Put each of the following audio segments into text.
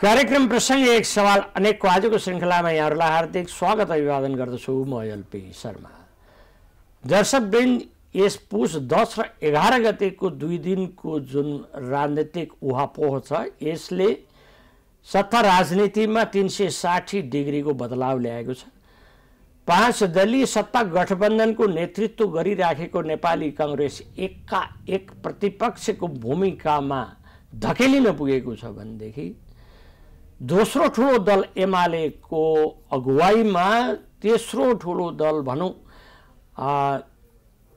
कार्यक्रम प्रसंग एक सवाल अनेकको आजको श्रृङ्खलामा यहाँहरूलाई हार्दिक स्वागत अभिवादन गर्दछु। म एलपी शर्मा। दर्शकवृन्द, यस पुष 10 र 11 गतेको 2 दिनको जुन राजनीतिक उहापोह छ, यसले सत्ता राजनीतिमा 360 डिग्रीको बदलाव ल्याएको छ। 5 दलीय सत्ता गठबन्धनको नेतृत्व गरिराखेको नेपाली कांग्रेस एक प्रतिपक्षको भूमिकामा धकेलिन पुगेको छ भनेदेखि दोस्रो ठुलो दल एमालेको अगुवाईमा तेस्रो ठुलो दल भनौँ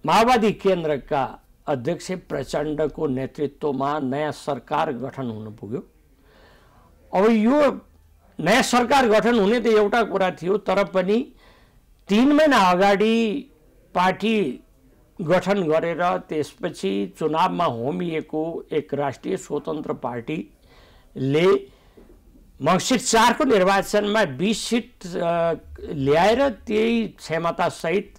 माओवादी केन्द्रका अध्यक्ष प्रचण्डको नेतृत्वमा नयाँ सरकार गठन हुन पुग्यो। अब यो नयाँ सरकार गठन हुने त एउटा कुरा थियो, तर पनि 3 महिना अगाडि पार्टी गठन गरेर त्यसपछि चुनावमा होमिएको एक राष्ट्रिय स्वतन्त्र पार्टीले मङ्सिर 4 को निर्वाचनमा 20 सिट ल्याएर त्यही क्षमतासहित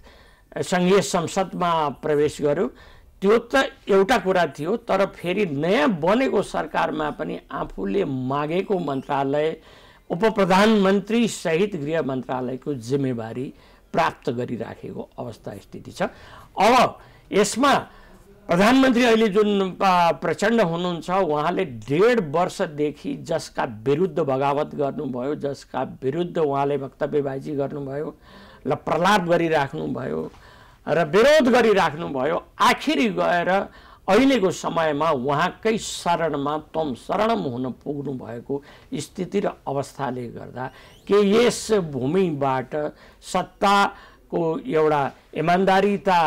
सङ्घीय संसदमा प्रवेश गर्यो। त्यो त एउटा कुरा थियो, तर फेरि नयाँ बनेको सरकारमा पनि आफूले मागेको मन्त्रालय उप प्रधानमन्त्री सहित गृह मन्त्रालयको जिम्मेवारी प्राप्त गरिराखेको अवस्था स्थिति छ। अब यसमा प्रधानमन्त्री अहिले जुन प्रचण्ड हुनुहुन्छ, उहाँले 1.5 वर्षदेखि जसका विरुद्ध बगावत गर्नुभयो, जसका विरुद्ध उहाँले वक्तव्यबाजी गर्नुभयो, ल प्रलाप गरिराख्नुभयो र विरोध गरिराख्नुभयो, आखिरी गएर अहिलेको समयमा उहाँकै शरणमा तम शरणम हुन पुग्नु भएको स्थिति र अवस्थाले गर्दा के यस भूमिबाट सत्ताको एउटा इमान्दारिता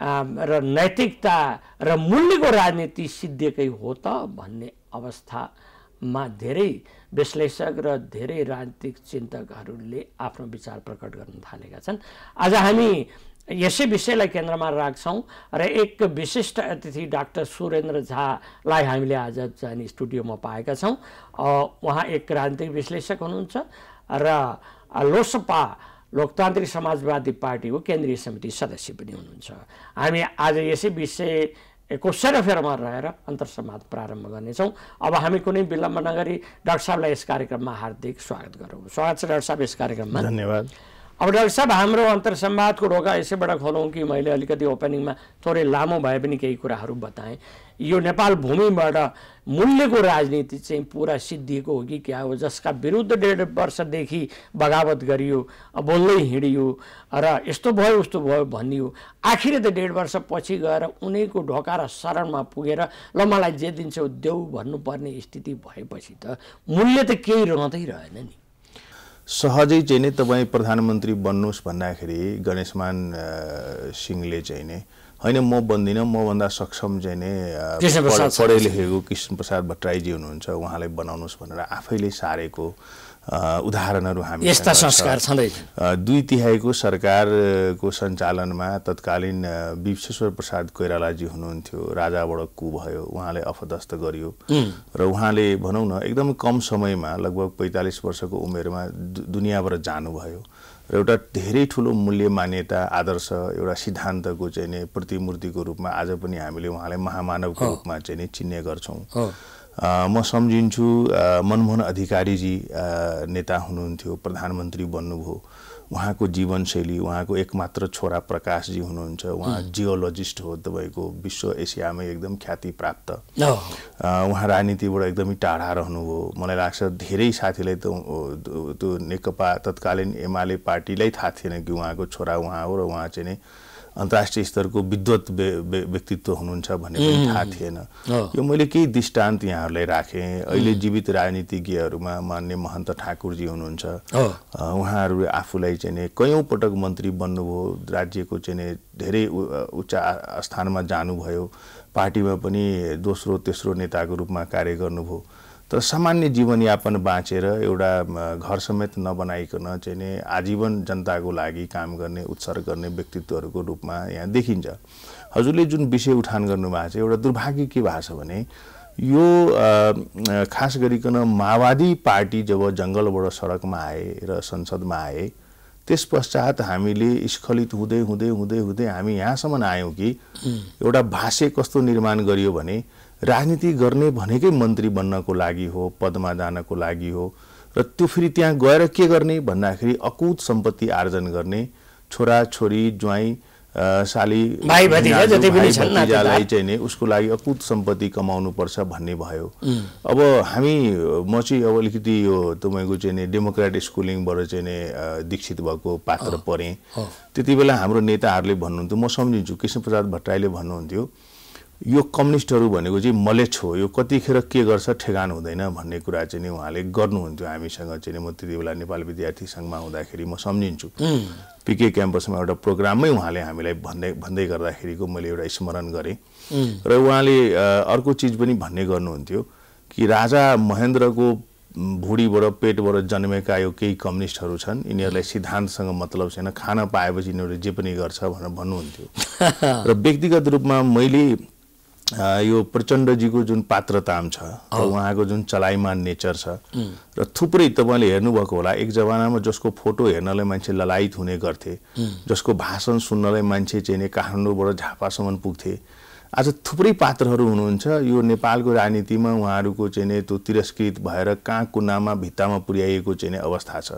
र नैतिकता र मूल्यको राजनीति सिद्धिएकै हो त भन्ने अवस्थामा धेरै विश्लेषक र धेरै राजनीतिक चिन्तकहरूले आफ्नो विचार प्रकट गर्न थालेका छन्। आज हामी यसै विषयलाई केन्द्रमा राख्छौँ र एक विशिष्ट अतिथि डाक्टर सुरेन्द्र झालाई हामीले आज चाहिँ स्टुडियोमा पाएका छौँ। उहाँ एक राजनीतिक विश्लेषक हुनुहुन्छ र लोसपा लोकतान्त्रिक समाजवादी पार्टीको केन्द्रीय समिति सदस्य पनि हुनुहुन्छ। हामी आज यसै विषयको सेरोफेरोमा रहेर अन्तर्संवाद प्रारम्भ गर्नेछौँ। अब हामी कुनै विलम्ब नगरी डाक्टर साहबलाई यस कार्यक्रममा हार्दिक स्वागत गरौँ। स्वागत छ डाक्टर साहब यस कार्यक्रममा। धन्यवाद। अब डाक्टर साहब, हाम्रो अन्तर्संवादको ढोका यसैबाट खोलौँ कि मैले अलिकति ओपनिङमा थोरै लामो भए पनि केही कुराहरू बताएँ। यो नेपाल भूमिबाट मूल्यको राजनीति चाहिँ पुरा सिद्धिएको हो कि क्या हो, जसका विरुद्ध 1.5 वर्षदेखि बगावत गरियो, बोल्दै हिँडियो र यस्तो भयो उस्तो भयो भनियो, आखिर त 1.5 वर्ष पछि गएर उनीको ढोका र शरणमा पुगेर ल मलाई जे दिन्छ देऊ भन्नुपर्ने स्थिति भएपछि त मूल्य त केही रहँदै रहेन नि। सहजै चाहिँ नै तपाईँ प्रधानमन्त्री बन्नुहोस् भन्दाखेरि गणेशमान सिंहले चाहिँ नै होइन म बन्दिनँ, मभन्दा सक्षम चाहिँ नै पढे लेखेको कृष्ण प्रसाद भट्टराईजी हुनुहुन्छ, उहाँलाई बनाउनुहोस् भनेर आफैले सारेको उदाहरणहरू हामी यस्ता संस्कार छँदैन। 2/3 सरकारको सञ्चालनमा तत्कालीन विश्वेश्वर प्रसाद कोइरालाजी हुनुहुन्थ्यो, राजाबाट कु भयो, उहाँले अपदस्थ गरियो र उहाँले भनौँ न एकदम कम समयमा लगभग 45 वर्षको उमेरमा दुनियाँबाट जानुभयो र एउटा धेरै ठुलो मूल्य मान्यता आदर्श एउटा सिद्धान्तको चाहिँ नि प्रतिमूर्तिको रूपमा आज पनि हामीले उहाँलाई महामानवको रूपमा चाहिँ नि चिन्ने गर्छौँ। म सम्झिन्छु मनमोहन अधिकारीजी नेता हुनुहुन्थ्यो, प्रधानमन्त्री बन्नुभयो, उहाँको जीवनशैली, उहाँको एकमात्र छोरा प्रकाशजी हुनुहुन्छ, उहाँ जियोलोजिस्ट हो, तपाईँको विश्व एसियामै एकदम ख्याति प्राप्त। उहाँ राजनीतिबाट एकदमै टाढा रहनुभयो। मलाई लाग्छ धेरै साथीलाई त त्यो नेकपा तत्कालीन एमाले पार्टीलाई थाहा थिएन कि उहाँको छोरा उहाँ हो र उहाँ चाहिँ नै अन्तर्राष्ट्रिय स्तरको विद्वत व्यक्तित्व हुनुहुन्छ भन्ने पनि थाहा थिएन। यो मैले केही दृष्टान्त यहाँहरूलाई राखेँ। अहिले जीवित राजनीतिज्ञहरूमा मान्य महन्त ठाकुरजी हुनुहुन्छ, उहाँहरूले आफूलाई चाहिँ नि कयौँ पटक मन्त्री बन्नुभयो, राज्यको चाहिँ नि धेरै उच्च स्थानमा जानुभयो, पार्टीमा पनि दोस्रो तेस्रो नेताको रूपमा कार्य गर्नुभयो, तर सामान्य जीवनयापन बाँचेर एउटा घर समेत नबनाइकन चाहिँ नि आजीवन जनताको लागि काम गर्ने उत्सर्ग गर्ने व्यक्तित्वहरूको रूपमा यहाँ देखिन्छ। हजुरले जुन विषय उठान गर्नुभएको छ, एउटा दुर्भाग्य के भएको छ भने यो खास गरिकन माओवादी पार्टी जब जङ्गलबाट सडकमा आए र संसदमा आए, त्यस पश्चात हामीले स्खलित हुँदै हुँदै हुँदै हुँदै हामी यहाँसम्म आयौँ कि एउटा भाष्य कस्तो निर्माण गरियो भने राजनीति गर्ने भनेकै मन्त्री बन्नको लागि हो, पदमा जानको लागि हो र त्यो फेरि त्यहाँ गएर के गर्ने भन्दाखेरि अकुत सम्पत्ति आर्जन गर्ने, छोरा छोरी ज्वाइँ साली भाइ भतिजा जति पनि छन् नातालाई चाहिँ नि उसको लागि अकुत सम्पत्ति कमाउनु पर्छ भन्ने भयो। अब म चाहिँ अब अलिकति यो तपाईँको चाहिँ नि डेमोक्रेट स्कुलिङबाट चाहिँ नि दीक्षित भएको पात्र परेँ। त्यति बेला हाम्रो नेताहरूले भन्नुहुन्थ्यो, म सम्झिन्छु कृष्णप्रसाद भट्टराईले भन्नुहुन्थ्यो यो कम्युनिस्टहरू भनेको चाहिँ मलेच्छ हो, यो कतिखेर के गर्छ ठेगान हुँदैन भन्ने कुरा चाहिँ नि उहाँले गर्नुहुन्थ्यो हामीसँग चाहिँ नि। म त्यति बेला नेपाल विद्यार्थी सङ्घमा हुँदाखेरि म सम्झिन्छु पिके क्याम्पसमा एउटा प्रोग्राममै उहाँले हामीलाई भन्दै गर्दाखेरिको मैले एउटा स्मरण गरेँ। र उहाँले अर्को चिज पनि भन्ने गर्नुहुन्थ्यो कि राजा महेन्द्रको भुँडीबाट पेटबाट जन्मेका यो केही कम्युनिस्टहरू छन्, यिनीहरूलाई सिद्धान्तसँग मतलब छैन, खान पाएपछि यिनीहरूले जे पनि गर्छ भनेर भन्नुहुन्थ्यो। र व्यक्तिगत रूपमा मैले यो प्रचण्डजीको जुन पात्रताम छ र उहाँको जुन चलाइमान नेचर छ र थुप्रै तपाईँले हेर्नुभएको होला, एक जमानामा जसको फोटो हेर्नलाई मान्छे ललायित हुने गर्थे, जसको भाषण सुन्नलाई मान्छे चाहिँ काठमाडौँबाट झापासम्म पुग्थे, आज थुप्रै पात्रहरू हुनुहुन्छ। यो नेपालको राजनीतिमा उहाँहरूको चाहिँ त्यो तिरस्कृत भएर कहाँ कुनामा भित्तामा पुर्याइएको चाहिँ अवस्था छ।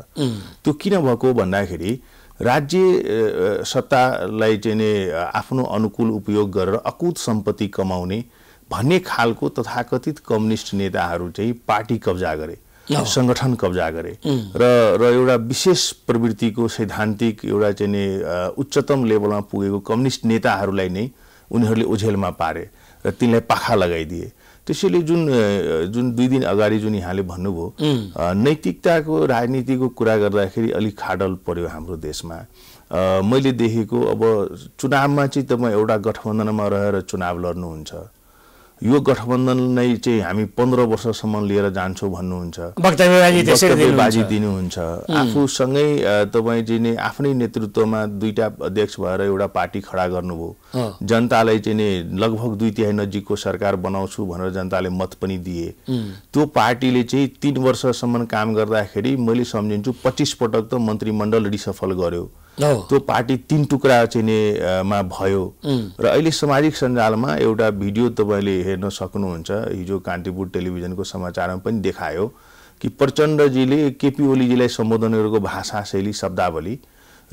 त्यो किन भएको भन्दाखेरि राज्य सत्तालाई चाहिँ नि आफ्नो अनुकूल उपयोग गरेर अकुत सम्पत्ति कमाउने भन्ने खालको तथाकथित कम्युनिस्ट नेताहरू चाहिँ पार्टी कब्जा गरे, संगठन कब्जा गरे र एउटा विशेष प्रवृत्तिको सैद्धान्तिक एउटा चाहिँ नि उच्चतम लेभलमा पुगेको कम्युनिस्ट नेताहरूलाई नै उनीहरूले ओझेलमा पारे र तिनलाई पाखा लगाइदिए। त्यसैले जुन 2 दिन अगाडि जुन यहाँले भन्नुभयो नैतिकताको राजनीतिको कुरा गर्दाखेरि अलिक खाडल पर्यो हाम्रो देशमा। मैले देखेको अब चुनावमा चाहिँ तपाईँ एउटा गठबन्धनमा रहेर चुनाव लड्नुहुन्छ, यो गठबन्धन नै चाहिँ हामी 15 वर्षसम्म लिएर जान्छौँ भन्नुहुन्छ, वक्तव्यबाजी दिनुहुन्छ। आफूसँगै तपाईँ चाहिँ नि आफ्नै नेतृत्वमा 2टा अध्यक्ष भएर एउटा पार्टी खडा गर्नुभयो, जनतालाई चाहिँ नि लगभग 2/3 नजिकको सरकार बनाउँछु भनेर जनताले मत पनि दिए। त्यो पार्टीले चाहिँ 3 वर्षसम्म काम गर्दाखेरि मैले सम्झिन्छु 25 पटक त मन्त्रीमण्डल रिसफल गर्यो। त्यो पार्टी 3 टुक्रा चाहिँ नि मा भयो। र अहिले सामाजिक सञ्जालमा एउटा भिडियो तपाईँले हेर्न सक्नुहुन्छ, हिजो कान्तिपुर टेलिभिजनको समाचारमा पनि देखायो कि प्रचण्डजीले केपी ओलीजीलाई सम्बोधन गरेको भाषा शैली शब्दावली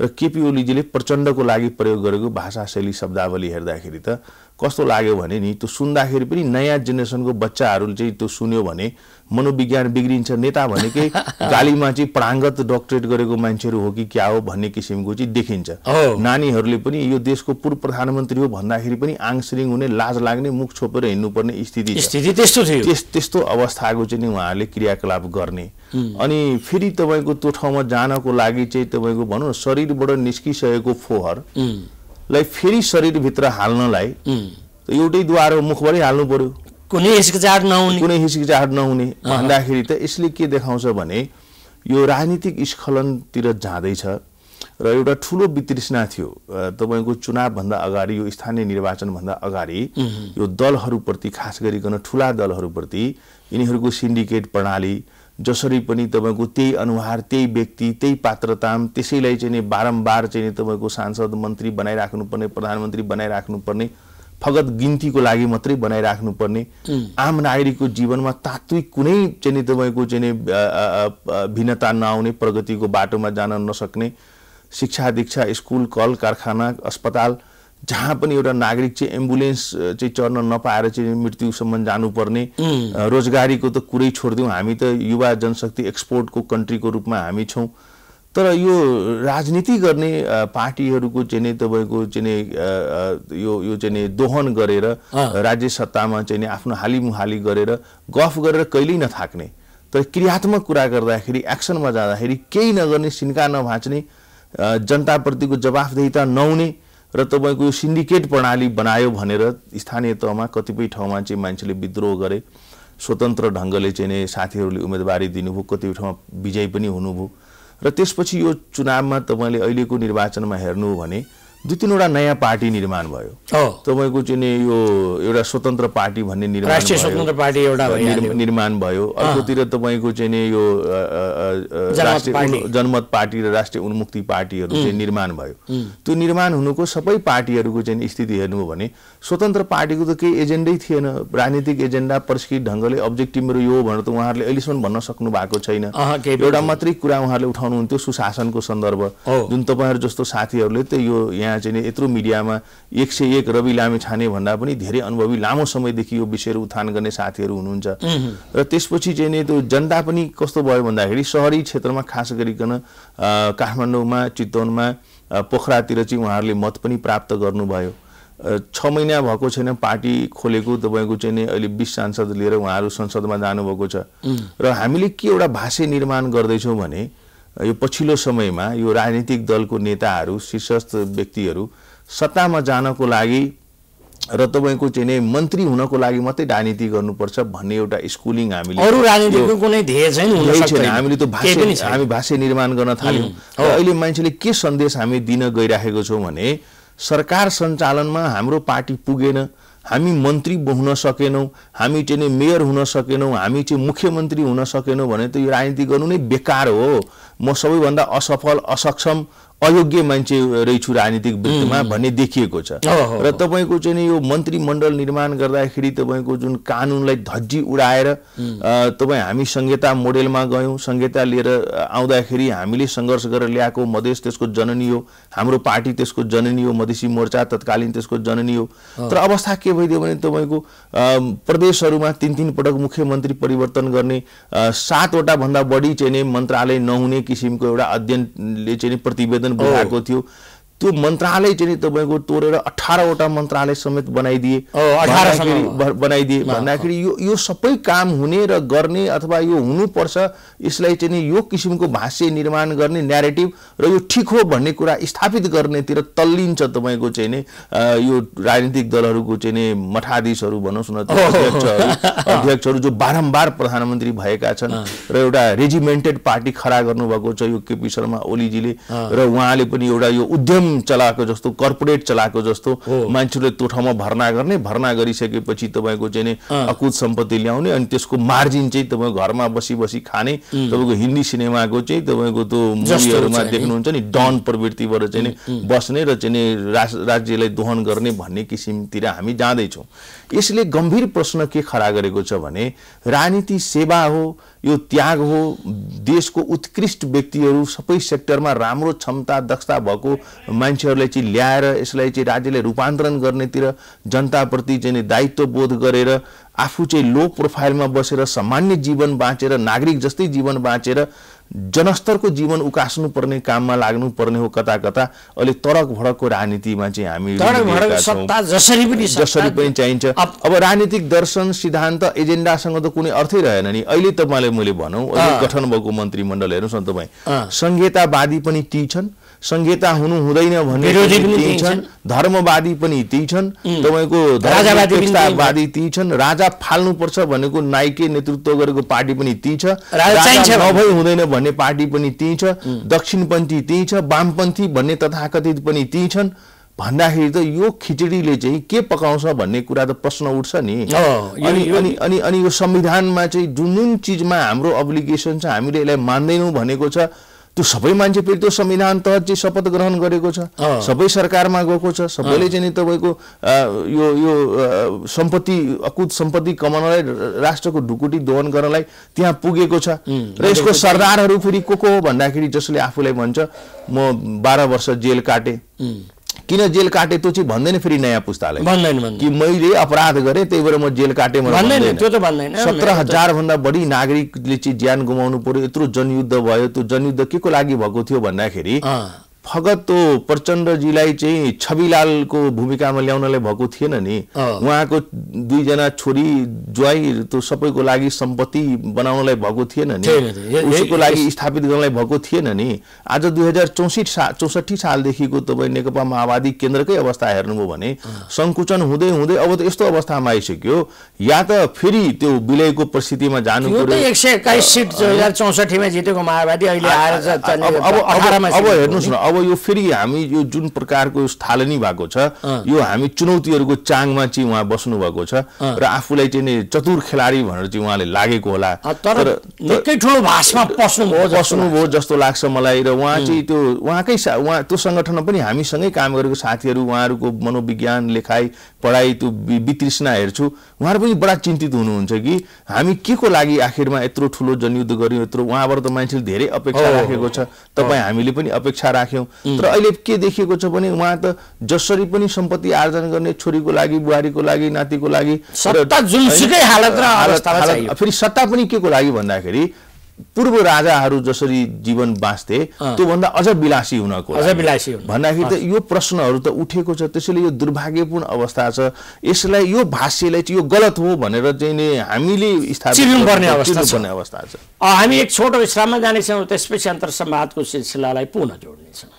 र केपी ओलीजीले प्रचण्डको लागि प्रयोग गरेको भाषा शैली शब्दावली हेर्दाखेरि त कस्तो लाग्यो भने नि त्यो सुन्दाखेरि पनि नयाँ जेनेरेसनको बच्चाहरूले चाहिँ त्यो सुन्यो भने मनोविज्ञान बिग्रिन्छ, नेता भनेकै गालीमा चाहिँ प्राङ्गत डक्टरेट गरेको मान्छेहरू हो कि क्या हो भन्ने किसिमको चाहिँ देखिन्छ। नानीहरूले पनि यो देशको पूर्व प्रधानमन्त्री हो भन्दाखेरि पनि आङसिरिङ हुने, लाज लाग्ने, मुख छोपेर हिँड्नुपर्ने स्थिति त्यस्तो अवस्थाको चाहिँ उहाँहरूले क्रियाकलाप गर्ने। अनि फेरि तपाईँको त्यो ठाउँमा जानको लागि चाहिँ तपाईँको भनौँ न शरीरबाट निस्किसकेको फोहरलाई फेरि शरीरभित्र हाल्नलाई एउटै द्वार मुखबाटै हाल्नु पर्यो, कुनै हिचकिचाहट नहुने भन्दाखेरि त यसले के देखाउँछ भने यो राजनीतिक स्खलनतिर जाँदैछ। र एउटा ठुलो वितृष्णा थियो तपाईँको चुनावभन्दा अगाडि, यो स्थानीय निर्वाचनभन्दा अगाडि यो दलहरूप्रति, खास गरिकन ठुला दलहरूप्रति यिनीहरूको सिन्डिकेट प्रणाली जसरी पनि तपाईँको त्यही अनुहार, त्यही व्यक्ति, त्यही पात्रताम, त्यसैलाई चाहिँ बारम्बार चाहिँ तपाईँको सांसद मन्त्री बनाइराख्नुपर्ने, प्रधानमन्त्री बनाइराख्नुपर्ने, फगत गिन्तीको लागि मात्रै बनाइराख्नुपर्ने, आम नागरिकको जीवनमा तात्विक कुनै चाहिँ तपाईँको चाहिँ भिन्नता नआउने, प्रगतिको बाटोमा जान नसक्ने, शिक्षा दीक्षा, स्कुल, कल कारखाना, अस्पताल जहाँ पनि एउटा नागरिक चाहिँ एम्बुलेन्स चाहिँ चढ्न नपाएर चाहिँ मृत्युसम्म जानुपर्ने, रोजगारीको त कुरै छोडिदिउँ, हामी त युवा जनशक्ति एक्सपोर्टको कन्ट्रीको रूपमा हामी छौँ। तर यो राजनीति गर्ने पार्टीहरूको चाहिँ तपाईँको चाहिँ यो चाहिँ दोहन गरेर राज्य सत्तामा चाहिँ आफ्नो हालिमुहाली गरेर गफ गरेर कहिल्यै नथाक्ने, तर क्रियात्मक कुरा गर्दाखेरि, एक्सनमा जाँदाखेरि केही नगर्ने, सिन्का नभाँच्ने, जनताप्रतिको जवाफदेहिता नहुने र तपाईँको सिन्डिकेट प्रणाली बनायो भनेर स्थानीय तहमा कतिपय ठाउँमा चाहिँ मान्छेले विद्रोह गरे, स्वतन्त्र ढङ्गले चाहिँ साथीहरूले उम्मेदवारी दिनुभयो, कतिपय ठाउँमा विजय पनि हुनुभयो। र त्यसपछि यो चुनावमा तपाईँले अहिलेको निर्वाचनमा हेर्नु भने 2-3 नयाँ पार्टी निर्माण भयो। तपाईँको चाहिँ यो एउटा स्वतन्त्र पार्टी भन्ने निर्माण भयो, राष्ट्रिय स्वतन्त्र पार्टी एउटा निर्माण भयो। अर्कोतिर तपाईँको चाहिँ यो राष्ट्रिय जनमत पार्टी र राष्ट्रिय उन्मुक्ति पार्टीहरू चाहिँ निर्माण भयो। त्यो निर्माण हुनुको सबै पार्टीहरूको चाहिँ स्थिति हेर्नु हो भने स्वतन्त्र पार्टीको त केही एजेन्डै थिएन, राजनीतिक एजेन्डा परिष्कृत ढङ्गले अब्जेक्टिभ मेरो यो भनेर त उहाँहरूले अहिलेसम्म भन्न सक्नु भएको छैन। एउटा मात्रै कुरा उहाँहरूले उठाउनुहुन्थ्यो, सुशासनको सन्दर्भ, जुन तपाईँहरू जस्तो साथीहरूले त यो यहाँ चाहिँ यत्रो मिडियामा 101 रवि लामिछाने भन्दा पनि धेरै अनुभवी लामो समयदेखि यो विषयहरू उत्थान गर्ने साथीहरू हुनुहुन्छ। र त्यसपछि चाहिँ त्यो जनता पनि कस्तो भयो भन्दाखेरि सहरी क्षेत्रमा खास गरिकन काठमाडौँमा, चितवनमा, पोखरातिर चाहिँ उहाँहरूले मत पनि प्राप्त गर्नुभयो। 6 महिना भएको छैन पार्टी खोलेको, तपाईँको चाहिँ अहिले 20 सांसद लिएर उहाँहरू संसदमा जानुभएको छ। र हामीले के एउटा भाष्य निर्माण गर्दैछौँ भने यो पछिल्लो समयमा यो राजनीतिक दलको नेताहरू, शीर्षस्थ व्यक्तिहरू सत्तामा जानको लागि र तपाईँको चाहिँ मन्त्री हुनको लागि मात्रै राजनीति गर्नुपर्छ भन्ने एउटा स्कुलिङ हामीले अरू राजनीतिको कुनै ध्येय छैन, हामीले त्यो भाष्य निर्माण गर्न थाल्यौँ। र अहिले मान्छेले के सन्देश हामी दिन गइराखेको छौँ भने सरकार सञ्चालनमा हाम्रो पार्टी पुगेन, हामी मन्त्री हुन सकेनौँ, हामी चाहिँ मेयर हुन सकेनौँ, हामी चाहिँ मुख्यमन्त्री हुन सकेनौँ भने त यो राजनीति गर्नु नै बेकार हो। म सबैभन्दा असफल, असक्षम, अयोग्य मान्छे रहेछु राजनीतिक वृत्तिमा भन्ने देखिएको छ। र तपाईँको चाहिँ यो मन्त्रीमण्डल निर्माण गर्दाखेरि तपाईँको जुन कानुनलाई धज्जी उडाएर हामी संहिता मोडेलमा गयौँ। संहिता लिएर आउँदाखेरि हामीले सङ्घर्ष गरेर ल्याएको मधेस त्यसको जननी हो, हाम्रो पार्टी त्यसको जननी हो, मधेसी मोर्चा तत्कालीन त्यसको जननी हो। तर अवस्था के भइदियो भने तपाईँको प्रदेशहरूमा 3-3 पटक मुख्यमन्त्री परिवर्तन गर्ने, 7वटा भन्दा बढी चाहिँ मन्त्रालय नहुने किसिमको एउटा अध्ययनले चाहिँ प्रतिवेदन बुझाएको थियो। त्यो मन्त्रालय चाहिँ तपाईँको तोडेर 18वटा मन्त्रालय समेत बनाइदिए भन्दाखेरि यो सबै काम हुने र गर्ने अथवा यो हुनुपर्छ, यसलाई चाहिँ यो किसिमको भाष्य निर्माण गर्ने, न्यारेटिभ र यो ठिक हो भन्ने कुरा स्थापित गर्नेतिर तल्लिन्छ तपाईँको चाहिँ यो राजनीतिक दलहरूको चाहिँ मठाधीशहरू भनौँ न, अध्यक्षहरू जो बारम्बार प्रधानमन्त्री भएका छन् र एउटा रेजिमेन्टेड पार्टी खडा गर्नुभएको छ यो केपी शर्मा ओलीजीले। र उहाँले पनि एउटा यो उद्यम चलाएको जस्तो, कर्पोरेट चलाएको जस्तो मान्छेले त्यो ठाउँमा भर्ना गर्ने, भर्ना गरिसकेपछि तपाईँको चाहिँ अकुत सम्पत्ति ल्याउने अनि त्यसको मार्जिन चाहिँ तपाईँको घरमा बसी बसी खाने। तपाईँको हिन्दी सिनेमाको चाहिँ तपाईँको त्यो मुभीहरूमा देख्नुहुन्छ नि, डन प्रवृत्तिबाट चाहिँ बस्ने र चाहिँ राज्यलाई दोहन गर्ने भन्ने किसिमतिर हामी जाँदैछौँ। यसले गम्भीर प्रश्न के खडा गरेको छ भने राजनीति सेवा हो, यो त्याग हो। देशको उत्कृष्ट व्यक्तिहरू सबै सेक्टरमा राम्रो क्षमता दक्षता भएको मान्छेहरूलाई चाहिँ ल्याएर यसलाई चाहिँ राज्यले रूपान्तरण गर्नेतिर जनताप्रति चाहिँ दायित्व बोध गरेर आफू चाहिँ लो प्रोफाइलमा बसेर सामान्य जीवन बाँचेर, नागरिक जस्तै जीवन बाँचेर जनस्तरको जीवन उकास्नु पर्ने काममा लाग्नु पर्ने हो। कता कता अहिले तडक भडकको राजनीतिमा चाहिँ हामी जसरी पनि चाहिन्छ। अब राजनीतिक दर्शन, सिद्धान्त, एजेन्डासँग त कुनै अर्थै रहेन नि। अहिले तपाईँले मैले भनौँ अहिले गठन भएको मन्त्रीमण्डल हेर्नुहोस् न तपाईँ, संहितावादी पनि ती छन्, संहिता हुनु हुँदैन भन्ने ती छन्, धर्मवादी पनि ती छन्, तपाईँको धर्मवादी ती छन्, राजा फाल्नुपर्छ भनेको नाइके नेतृत्व गरेको पार्टी पनि ती छ, नभई हुँदैन भन्ने पार्टी पनि ती छ, दक्षिणपन्थी ती छ, वामपन्थी भन्ने तथाकथित पनि ती छन्। भन्दाखेरि त यो खिचडीले चाहिँ के पकाउँछ भन्ने कुरा त प्रश्न उठ्छ नि। अनि यो संविधानमा चाहिँ जुन जुन चिजमा हाम्रो अब्लिगेसन छ, हामीले यसलाई मान्दैनौँ भनेको छ, त्यो सबै मान्छे फेरि त्यो संविधान तहत चाहिँ शपथ ग्रहण गरेको छ, सबै सरकारमा गएको छ, सबैले चाहिँ तपाईँको यो सम्पत्ति, अकुत सम्पत्ति कमाउनलाई, राष्ट्रको ढुकुटी दोहन गर्नलाई त्यहाँ पुगेको छ। र यसको सरदारहरू फेरि को हो भन्दाखेरि जसले आफूलाई भन्छ म 12 वर्ष जेल काटेँ, किन जेल काटे त्यो चाहिँ भन्दैन फेरि नयाँ पुस्तालाई कि मैले अपराध गरेँ त्यही भएर म जेल काटेँ भन्दैन। 17,000 भन्दा बढी नागरिकले चाहिँ ज्यान गुमाउनु पर्यो, यत्रो जनयुद्ध भयो। त्यो जनयुद्ध के को लागि भएको थियो भन्दाखेरि फगत त्यो प्रचण्डजीलाई चाहिँ छविलालको भूमिकामा ल्याउनलाई भएको थिएन नि। उहाँको 2 जना छोरी ज्वाइँ त्यो सबैको लागि सम्पत्ति बनाउनलाई भएको थिएन नि, उसको लागि स्थापित गर्नलाई भएको थिएन नि। आज 2064 सालदेखिको तपाईँ नेकपा माओवादी केन्द्रकै अवस्था हेर्नुभयो भने सङ्कुचन हुँदै हुँदै अब त यस्तो अवस्थामा आइसक्यो, या त फेरि त्यो विलयको परिस्थितिमा जानु पर्यो। 121 सिट 2064 मा जितेको माओवादी अहिले आएर अब हेर्नुहोस् न, अब यो फेरि हामी यो जुन प्रकारको थालनी भएको छ यो हामी चुनौतीहरूको चाङमा चाहिँ उहाँ बस्नु भएको छ र आफूलाई चाहिँ नि चतुर खेलाडी भनेर चाहिँ उहाँले लागेको होला तर निकै ठुलो भाषमा पस्नुभयो जस्तो लाग्छ मलाई र उहाँ चाहिँ त्यो उहाँकै उहाँ त्यो संगठनमा पनि हामीसँगै काम गरेको साथीहरू उहाँहरूको मनोविज्ञान लेखाइ पढाइ त्यो वितृष्णा हेर्छु उहाँहरू पनि बडा चिन्तित हुनुहुन्छ कि हामी के को लागि आखिरमा यत्रो ठुलो जनयुद्ध गर्यौं यत्रो उहाँबाट त मान्छेले धेरै अपेक्षा राखेको छ तपाई हामीले पनि अपेक्षा राख्यौं तर अहिले के देखिएको छ भने उहाँ त जसरी पनि सम्पत्ति आर्जन गर्ने छोरीको लागि बुहारीको लागि नातिको लागि सत्ता जुनसुकै हालत र अवस्थामा चाहियो फेरि सत्ता पनि के को लागि भन्दाखेरि पूर्व राजाहरू जसरी जीवन बाँच्थे त्यो भन्दा अझ विलासी हुनको भन्दाखेरि त यो प्रश्नहरू त उठेको छ त्यसैले यो दुर्भाग्यपूर्ण अवस्था छ यसलाई यो भाष्यलाई चाहिँ यो गलत हो भनेर चाहिँ नि हामीले स्थापित गर्ने अवस्था छ हामी एक छोटो विश्राममा जानेछौँ त्यसपछि अन्तर संवादको सिलसिलालाई पुनः जोड्नेछौँ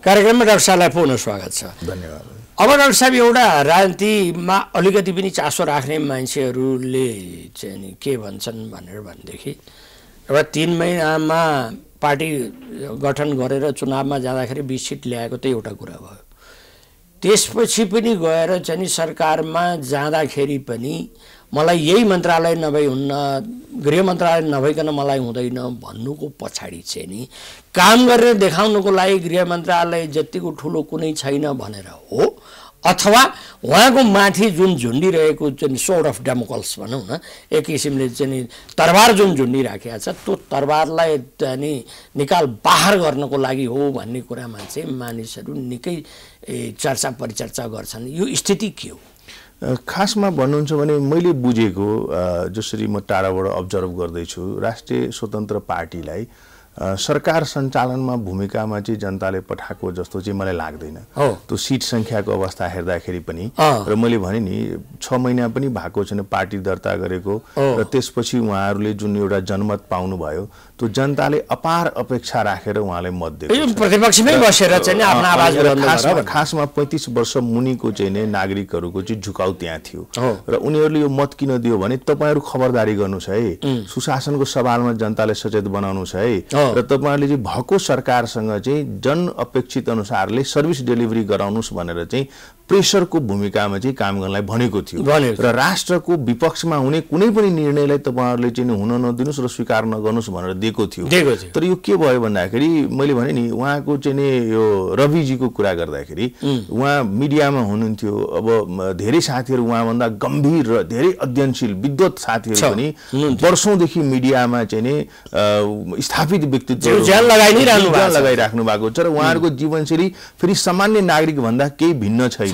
कार्यक्रममा डाक्टर साहबलाई पुनः स्वागत छ धन्यवाद अब डाक्टर साहब एउटा राजनीतिमा अलिकति पनि चासो राख्ने मान्छेहरूले चाहिँ नि के भन्छन् भनेदेखि एउटा 3 महिनामा पार्टी गठन गरेर चुनावमा जाँदाखेरि 20 सिट ल्याएको त एउटा कुरा भयो त्यसपछि पनि गएर चाहिँ नि सरकारमा जाँदाखेरि पनि मलाई यही मन्त्रालय नभई हुन्न गृह मन्त्रालय नभइकन मलाई हुँदैन भन्नुको पछाडी चाहिँ नि काम गरेर देखाउनुको लागि गृह मन्त्रालय जतिको ठुलो कुनै छैन भनेर हो अथवा उहाँको माथि जुन झुन्डिरहेको चाहिँ सोर्ड अफ डेमोक्रेसी भनौँ न एक किसिमले चाहिँ तरबार जुन झुन्डिराखेको छ त्यो तरबारलाई नि निकाल बाहर गर्नको लागि हो भन्ने कुरामा चाहिँ मानिसहरू निकै चर्चा परिचर्चा गर्छन् यो स्थिति के हो खासमा भन्नुहुन्छ भने मैले बुझेको जसरी म टाढाबाट अब्जर्भ गर्दैछु राष्ट्रिय स्वतन्त्र पार्टीलाई सरकार सञ्चालनमा भूमिकामा चाहिँ जनताले पठाएको जस्तो चाहिँ मलाई लाग्दैन त्यो सिट संख्याको अवस्था हेर्दाखेरि पनि र मैले भने नि 6 महिना पनि भएको छैन पार्टी दर्ता गरेको र त्यसपछि उहाँहरूले जुन एउटा जनमत पाउनु भयो त्यो जनताले अपार अपेक्षा राखेर उहाँलाई मत दिएको प्रतिपक्षमै बसेर चाहिँ आफ्नो आवाज उठाउनु खासमा 35 वर्ष मुनिको चाहिँ नि नागरिकहरूको चाहिँ झुकाउ त्यहाँ थियो र उनीहरूले यो मत किन दियो भने तपाईहरु खबरदारी गर्नुस् है सुशासनको सवालमा जनताले सचेत बनाउनुस् है र तपाईहरुले चाहिँ भएको सरकारसँग चाहिँ जन अपेक्षित अनुसारले सर्भिस डेलिभरी गराउनुस् भनेर चाहिँ प्रेसरको भूमिकामा चाहिँ काम गर्नलाई भनेको थियो र राष्ट्रको विपक्षमा हुने कुनै पनि निर्णयलाई तपाईहरुले चाहिँ हुन नदिनुस् र स्वीकार नगर्नुस् भनेर दिएको थियो तर यो के भयो भन्दाखेरि मैले भने नि उहाँको चाहिँ नि यो रविजीको कुरा गर्दाखेरि उहाँ मिडियामा हुनुहुन्थ्यो अब धेरै साथीहरु उहाँ भन्दा गम्भीर र धेरै अध्ययनशील विद्वत साथीहरु पनि वर्षौंदेखि मिडियामा चाहिँ नि स्थापित व्यक्तित्व ज्यान लगाइराख्नु भएको छ र उहाँहरुको जीवनशैली फेरि सामान्य नागरिक भन्दा केही भिन्न छैन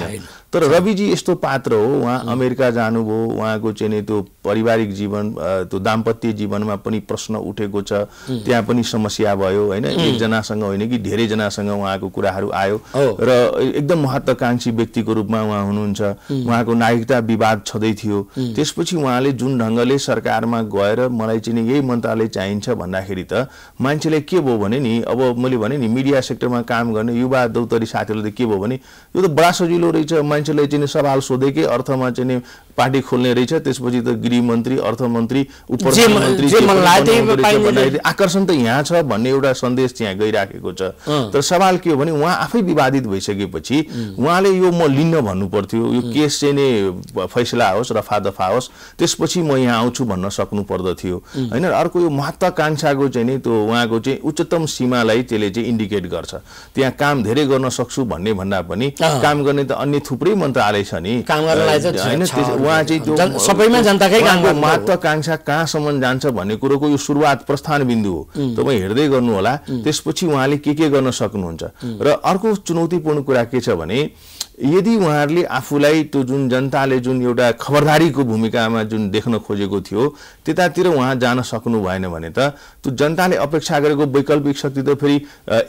तर रविजी यस्तो पात्र हो उहाँ अमेरिका जानुभयो उहाँको चाहिँ त्यो पारिवारिक जीवन त्यो दाम्पत्य जीवनमा पनि प्रश्न उठेको छ त्यहाँ पनि समस्या भयो हैन एक जनासँग होइन कि धेरै जनासँग उहाँको कुराहरू आयो र एकदम महत्त्वकांक्षी व्यक्तिको रूपमा उहाँ हुनुहुन्छ उहाँको नागरिकता विवाद छदै थियो त्यसपछि उहाँले जुन ढंगले सरकारमा गएर मलाई चाहिँ यही मन्त्रालय चाहिन्छ भन्दाखेरि त मान्छेले के भयो भने नि अब मैले भने नि मिडिया सेक्टरमा काम गर्ने युवा दौतरी साथीहरुले के भयो भने यो त बडा सजिलो रहेछ मान्छेले चाहिँ सवाल सोधेकै अर्थमा चाहिँ पार्टी खोल्ने रहेछ त्यसपछि त गृह मन्त्री अर्थमन्त्री उपप्रधानमन्त्री आकर्षण त यहाँ छ भन्ने एउटा सन्देश त्यहाँ गइराखेको छ तर सवाल के हो भने उहाँ आफै विवादित भइसकेपछि उहाँले यो म लिन्न भन्नु पर्थ्यो यो केस चाहिँ नि फैसला होस् रफा दफा होस् त्यसपछि म यहाँ आउँछु भन्न सक्नु पर्दथ्यो हैन अर्को यो महत्त्वाकांक्षाको चाहिँ नि त्यो उहाँको चाहिँ उच्चतम सीमालाई त्यसले चाहिँ इन्डिकेट गर्छ त्यहाँ काम धेरै गर्न सक्छु भन्ने भन्दा पनि काम गर्ने त अन्य थुप्रै मन्त्रालय छ नि काम गर्नलाई चाहिँ उहाँ चाहिँ त्यो सबैमा जनताकै काम गर्नु महत्त्वाकांक्षा कहाँसम्म जान्छ भन्ने कुरोको यो सुरुवात प्रस्थान बिन्दु हो तपाई हेर्दै गर्नु होला त्यसपछि उहाँले के गर्न सक्नुहुन्छ र अर्को चुनौतीपूर्ण कुरा के छ भने यदि उहाँहरूले आफूलाई त्यो जुन जनताले जुन एउटा खबरदारीको भूमिकामा जुन देख्न खोजेको थियो त्यतातिर उहाँ जान सक्नु भएन भने त त्यो जनताले अपेक्षा गरेको वैकल्पिक शक्ति त फेरि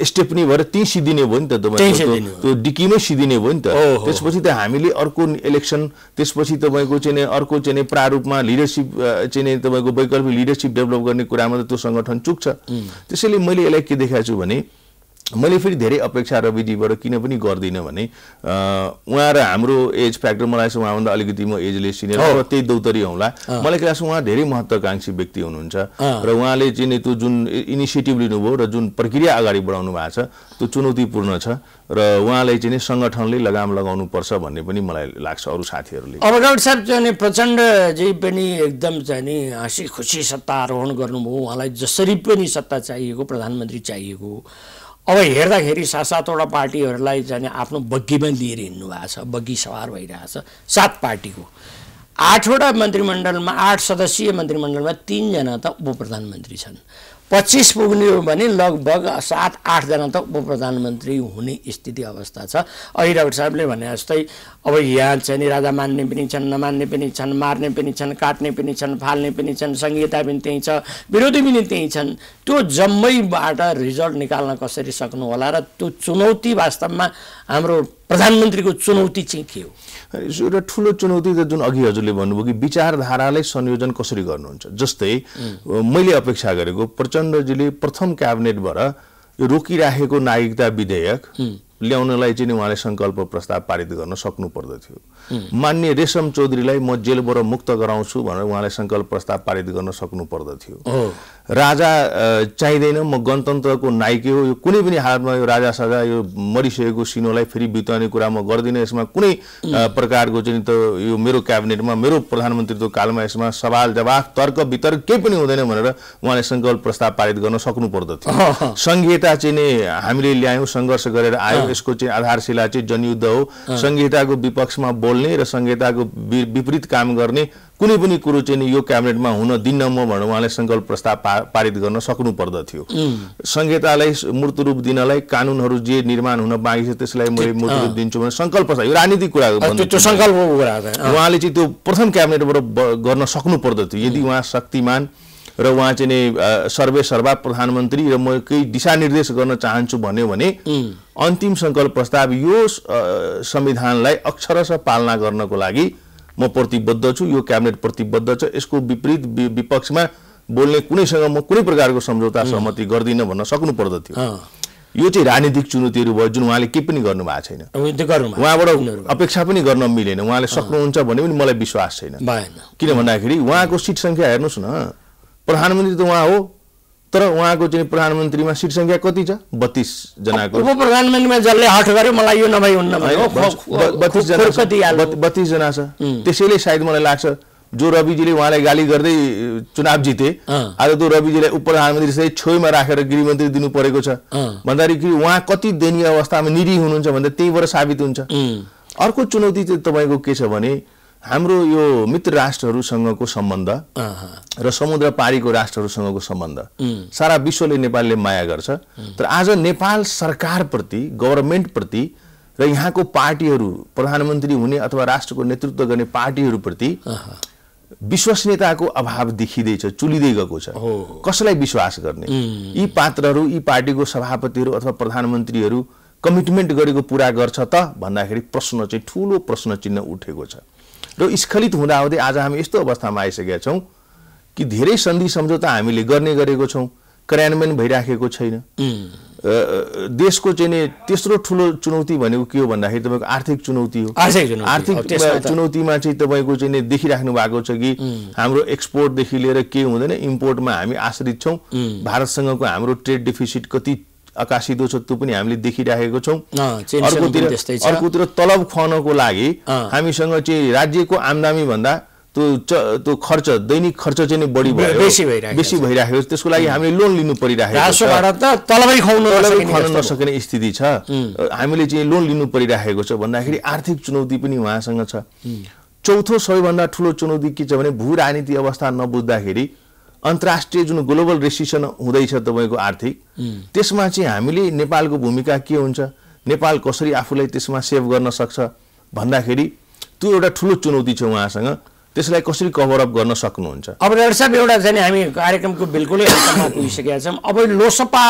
स्टेपनी भएर त्यही सिद्धिने भयो नि त तपाईको त्यो डिकीमै सिद्धिने भयो नि त त्यसपछि त हामीले अर्को इलेक्सन त्यसपछि तपाईको चाहिँ अर्को चाहिँ प्रारूपमा लिडरशिप चाहिँ तपाईको वैकल्पिक लिडरशिप डेभलप गर्ने कुरामा त त्यो संगठन चुक्छ त्यसैले मैले यसलाई के देखाएको छु भने मैले फेरि धेरै अपेक्षा रविजीबाट किन पनि गर्दिनँ भने उहाँ र हाम्रो एज फ्याक्टर मलाई लाग्छ उहाँभन्दा अलिकति म एजले सिनियर र त्यही दौतरी हौँला मलाई के लाग्छ उहाँ धेरै महत्त्वाकांक्षी व्यक्ति हुनुहुन्छ र उहाँले चाहिँ त्यो जुन इनिसिएटिभ लिनुभयो र जुन प्रक्रिया अगाडि बढाउनु भएको छ त्यो चुनौतीपूर्ण छ र उहाँलाई चाहिँ सङ्गठनले लगाम लगाउनु पर्छ भन्ने पनि मलाई लाग्छ अरू साथीहरूले। अब डाक्टर साहब चाहिँ प्रचण्डजी पनि एकदम चाहिँ नि हाँसी खुसी सत्ता आरोहण गर्नुभयो, उहाँलाई जसरी पनि सत्ता चाहिएको, प्रधानमन्त्री चाहिएको। अब हेर्दाखेरि 7-7वटा पार्टीहरूलाई चाहिँ आफ्नो बग्गीमा लिएर हिँड्नु भएको छ, बग्गी सवार भइरहेछ 7 पार्टीको। 8वटा मन्त्रीमण्डलमा 8 सदस्यीय मन्त्रीमण्डलमा 3 जना त उप प्रधानमन्त्री छन्, 25 पुग्ने हो भने लगभग 7-8 जना त उप प्रधानमन्त्री हुने स्थिति अवस्था छ। अहिले डाक्टर साहबले भने जस्तै अब यहाँ चाहिँ नि राजा मान्ने पनि छन्, नमान्ने पनि छन्, मार्ने पनि छन्, काट्ने पनि छन्, फाल्ने पनि छन्, संहिता पनि त्यही छ, विरोधी पनि त्यही छन्। त्यो जम्मैबाट रिजल्ट निकाल्न कसरी सक्नु होला र त्यो चुनौती वास्तवमा हाम्रो प्रधानमन्त्रीको चुनौती चाहिँ के हो? एउटा ठुलो चुनौती त जुन अघि हजुरले भन्नुभयो कि विचारधारालाई संयोजन कसरी गर्नुहुन्छ। जस्तै मैले अपेक्षा गरेको प्रचण्डजीले प्रथम क्याबिनेटबाट यो रोकिराखेको नागरिकता विधेयक ल्याउनलाई चाहिँ उहाँले सङ्कल्प प्रस्ताव पारित गर्न सक्नु पर्दथ्यो। मान्य रेशम चौधरीलाई म जेलबाट मुक्त गराउँछु भनेर उहाँले सङ्कल्प प्रस्ताव पारित गर्न सक्नु पर्दथ्यो। राजा चाहिँदैन, म गणतन्त्रको नायक हो, यो कुनै पनि हालतमा यो राजा साजा यो मरिसकेको सिनोलाई फेरि बिताउने कुरा म गर्दिनँ, यसमा कुनै प्रकारको चाहिँ त यो मेरो क्याबिनेटमा मेरो प्रधानमन्त्रीको कालमा यसमा सवाल जवाफ तर्क वितर्क केही पनि हुँदैन भनेर उहाँले सङ्कल्प प्रस्ताव पारित गर्न सक्नु पर्दथ्यो। संहिता चाहिँ नि हामीले ल्यायौँ, सङ्घर्ष गरेर आयो, यसको चाहिँ आधारशिला चाहिँ जनयुद्ध हो। संहिताको विपक्षमा बोल्ने र संहिताको विपरीत काम गर्ने कुनै पनि कुरो चाहिँ यो क्याबिनेटमा हुन दिन्न म भनेर उहाँले सङ्कल्प प्रस्ताव पारित गर्न सक्नु पर्दथ्यो। संहितालाई मूर्त रूप दिनलाई कानुनहरू जे निर्माण हुन बाँकी छ त्यसलाई मैले मूर्त रूप दिन्छु भने सङ्कल्प छ, यो राजनीतिक कुरा हो। उहाँले चाहिँ त्यो प्रथम क्याबिनेटबाट गर्न सक्नु पर्दथ्यो। यदि उहाँ शक्तिमान र उहाँ चाहिँ सर्वे सर्वा प्रधानमन्त्री र म केही दिशानिर्देश गर्न चाहन्छु भन्यो भने अन्तिम सङ्कल्प प्रस्ताव यो संविधानलाई अक्षरशः पालना गर्नको लागि म प्रतिबद्ध छु, यो क्याबिनेट प्रतिबद्ध छ, यसको विपरीत विपक्षमा बोल्ने कुनैसँग म कुनै प्रकारको सम्झौता सहमति गर्दिनँ भन्न सक्नु पर्दथ्यो। यो चाहिँ राजनीतिक चुनौतीहरू भयो जुन उहाँले केही पनि गर्नु भएको छैन। उहाँबाट अपेक्षा पनि गर्न मिलेन, उहाँले सक्नुहुन्छ भन्ने पनि मलाई विश्वास छैन। किन भन्दाखेरि उहाँको सिट सङ्ख्या हेर्नुहोस् न, प्रधानमन्त्री त उहाँ हो तर उहाँको चाहिँ प्रधानमन्त्रीमा सिट सङ्ख्या कति छ? 32 जनाको। उप प्रधानमन्त्रीमा जसले हट गर्यो मलाई यो नभई हुन्न भन्यो 32 जना छ। त्यसैले सायद मलाई लाग्छ जो रविजीले उहाँलाई गाली गर्दै चुनाव जिते आज त्यो रविजीलाई उप प्रधानमन्त्री सहित छेउमा राखेर गृहमन्त्री दिनु परेको छ भन्दाखेरि उहाँ कति दयनीय अवस्थामा निरी हुनुहुन्छ भन्दा त्यहीबाट साबित हुन्छ। अर्को चुनौती चाहिँ तपाईँको के छ भने हाम्रो यो मित्र राष्ट्रहरूसँगको सम्बन्ध र समुद्र पारीको राष्ट्रहरूसँगको सम्बन्ध सारा विश्वले नेपालले माया गर्छ, तर आज नेपाल सरकारप्रति गभर्नमेन्टप्रति र यहाँको पार्टीहरू प्रधानमन्त्री हुने अथवा राष्ट्रको नेतृत्व गर्ने पार्टीहरूप्रति विश्वसनीयताको अभाव देखिँदैछ, चुलिँदै गएको छ। कसैलाई विश्वास गर्ने? यी पात्रहरू, यी पार्टीको सभापतिहरू अथवा प्रधानमन्त्रीहरू कमिटमेन्ट गरेको पुरा गर्छ त भन्दाखेरि प्रश्न चाहिँ ठुलो प्रश्न चिन्ह उठेको छ। र स्खलित हुँदाहुँदै आज हामी यस्तो अवस्थामा आइसकेका छौँ कि धेरै सन्धि सम्झौता हामीले गर्ने गरेको छौँ, कार्यान्वयन भइराखेको छैन। देशको चाहिँ तेस्रो ठुलो चुनौती भनेको के हो भन्दाखेरि तपाईँको आर्थिक चुनौती हो। आर्थिक चुनौतीमा चाहिँ तपाईँको चाहिँ देखिराख्नु भएको छ कि हाम्रो एक्सपोर्टदेखि लिएर के हुँदैन, इम्पोर्टमा हामी आश्रित छौँ। भारतसँगको हाम्रो ट्रेड डेफिसिट कति आकाशिदो छ त्यो पनि हामीले देखिराखेको छौँ। अर्कोतिर तलब खुवाउनको लागि हामीसँग चाहिँ राज्यको आम्दानी भन्दा त्यो खर्च दैनिक खर्च चाहिँ बढी भयो, बेसी भइराखेको छ। त्यसको लागि हामीले लोन लिनु परिराखेको छ, तलबै खुवाउन नसक्ने स्थिति छ, हामीले चाहिँ लोन लिनु परिराखेको छ भन्दाखेरि आर्थिक चुनौती पनि उहाँसँग छ। चौथो सबैभन्दा ठुलो चुनौती के छ भने भू राजनीति अवस्था नबुझ्दाखेरि अन्तर्राष्ट्रिय जुन ग्लोबल रेसिसन हुँदैछ तपाईँको आर्थिक, त्यसमा चाहिँ हामीले नेपालको भूमिका के हुन्छ, नेपाल कसरी आफूलाई त्यसमा सेभ गर्न सक्छ भन्दाखेरि त्यो एउटा ठुलो चुनौती छ उहाँसँग। त्यसलाई कसरी कभरअप गर्न सक्नुहुन्छ? अब डाक्टर साहब एउटा चाहिँ हामी कार्यक्रमको बिल्कुलै अन्तमा पुगिसकेका छौँ। अब लोसपा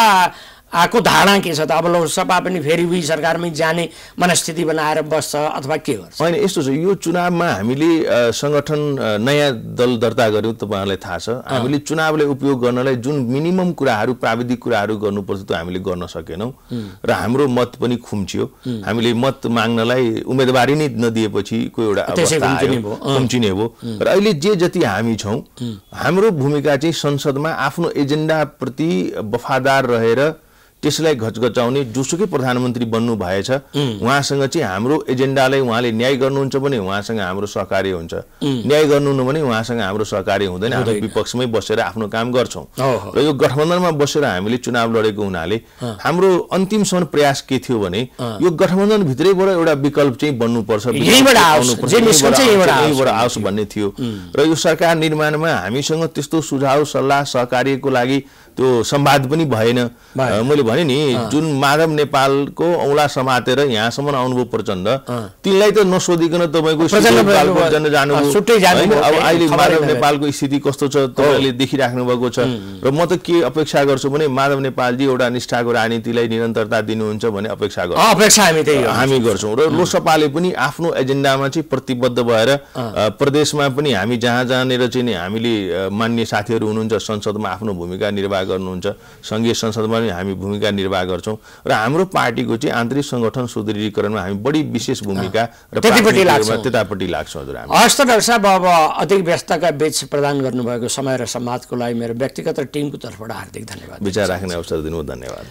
आको धारणा के छ त? अब लोकसभा पनि फेरि उही सरकारमै जाने मनस्थिति बनाएर बस्छ अथवा के गर्छ? होइन, यस्तो छ, यो चुनावमा हामीले संगठन नयाँ दल दर्ता गर्यौँ, तपाईँहरूलाई थाहा छ। हामीले चुनावलाई उपयोग गर्नलाई जुन मिनिमम कुराहरू, प्राविधिक कुराहरू गर्नुपर्छ त्यो हामीले गर्न सकेनौँ र हाम्रो मत पनि खुम्चियो। हामीले मत माग्नलाई उम्मेदवारी नै नदिएपछि कोही एउटा अवस्था आयो, खुम्चिने हो। र अहिले जे जति हामी छौँ, हाम्रो भूमिका चाहिँ संसदमा आफ्नो एजेन्डाप्रति वफादार रहेर त्यसलाई घचघचाउने जोसुकै प्रधानमन्त्री बन्नु भएछ उहाँसँग चाहिँ हाम्रो एजेन्डालाई उहाँले न्याय गर्नुहुन्छ भने उहाँसँग हाम्रो सहकार्य हुन्छ, न्याय गर्नुहुन्न भने उहाँसँग हाम्रो सहकार्य हुँदैन। हामी विपक्षमै बसेर आफ्नो काम गर्छौँ र यो गठबन्धनमा बसेर हामीले चुनाव लडेको हुनाले हाम्रो अन्तिमसम्म प्रयास के थियो भने यो गठबन्धनभित्रैबाट एउटा विकल्प चाहिँ बन्नुपर्छ, यहीँबाट आओस् भन्ने थियो। र यो सरकार निर्माणमा हामीसँग त्यस्तो सुझाव सल्लाह सहकार्यको लागि त्यो संवाद पनि भएन। मैले भने नि, जुन माधव नेपालको औँला समातेर यहाँसम्म आउनुभयो प्रचण्ड, तिनलाई त नसोधिकन तपाईँको अब अहिले माधव नेपालको स्थिति कस्तो छ तपाईँले देखिराख्नु भएको छ। र म त के अपेक्षा गर्छु भने माधव नेपालजी एउटा निष्ठाको राजनीतिलाई निरन्तरता दिनुहुन्छ भन्ने अपेक्षा हामी गर्छौँ। र लोकसभाले पनि आफ्नो एजेन्डामा चाहिँ प्रतिबद्ध भएर प्रदेशमा पनि हामी जहाँ जहाँनिर चाहिँ हामीले मान्य साथीहरू हुनुहुन्छ संसदमा आफ्नो भूमिका निर्वाह गर्नुहुन्छ, संघीय संसदमा पनि हामी भूमिका निर्वाह गर्छौँ र हाम्रो पार्टीको चाहिँ आन्तरिक संगठन सुदृढीकरणमा हामी बढी विशेष भूमिका र त्यतापट्टि लाग्छौँ। हजुर, हस् त डाक्टर साहब, अब अधिक व्यस्तका बीच प्रदान गर्नुभएको समय र संवादको लागि मेरो व्यक्तिगत र टिमको तर्फबाट हार्दिक धन्यवाद। विचार राख्ने अवसर दिनुभयो, धन्यवाद।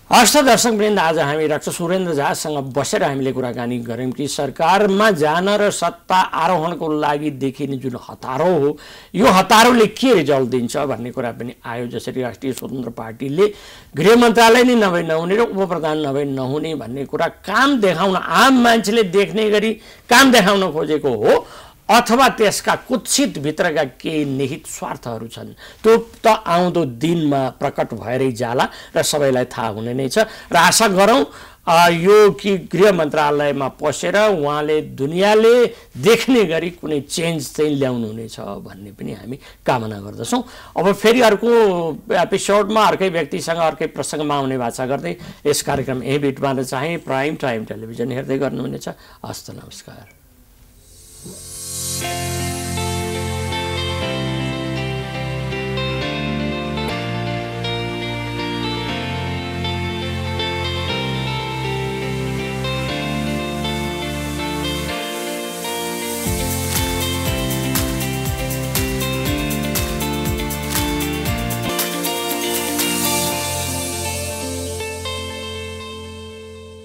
हस् त दर्शकवृन्द, आज हामी डाक्टर सुरेन्द्र झासँग बसेर हामीले कुराकानी गऱ्यौँ कि सरकारमा जान र सत्ता आरोहणको लागि देखिने जुन हतारो हो, यो हतारोले के रिजल्ट दिन्छ भन्ने कुरा पनि आयो। जसरी राष्ट्रिय स्वतन्त्र पार्टीले गृह मन्त्रालय नै नभए नहुने र उप प्रधान नभए नहुने भन्ने कुरा काम देखाउन, आम मान्छेले देख्ने गरी काम देखाउन खोजेको हो अथवा त्यसका कुत्सित भित्रका केही निहित स्वार्थहरू छन्, त्यो त आउँदो दिनमा प्रकट भएरै जाला र सबैलाई थाहा हुने नै छ। र आशा गरौँ यो कि गृह मन्त्रालयमा पसेर उहाँले दुनियाँले देख्ने गरी कुनै चेन्ज चाहिँ ल्याउनुहुनेछ भन्ने पनि हामी कामना गर्दछौँ। अब फेरि अर्को एपिसोडमा अर्कै व्यक्तिसँग अर्कै प्रसङ्गमा आउने बाचा गर्दै यस कार्यक्रम यही बिटमा चाहिँ प्राइम टाइम टेलिभिजन हेर्दै गर्नुहुनेछ। हस्त नमस्कार।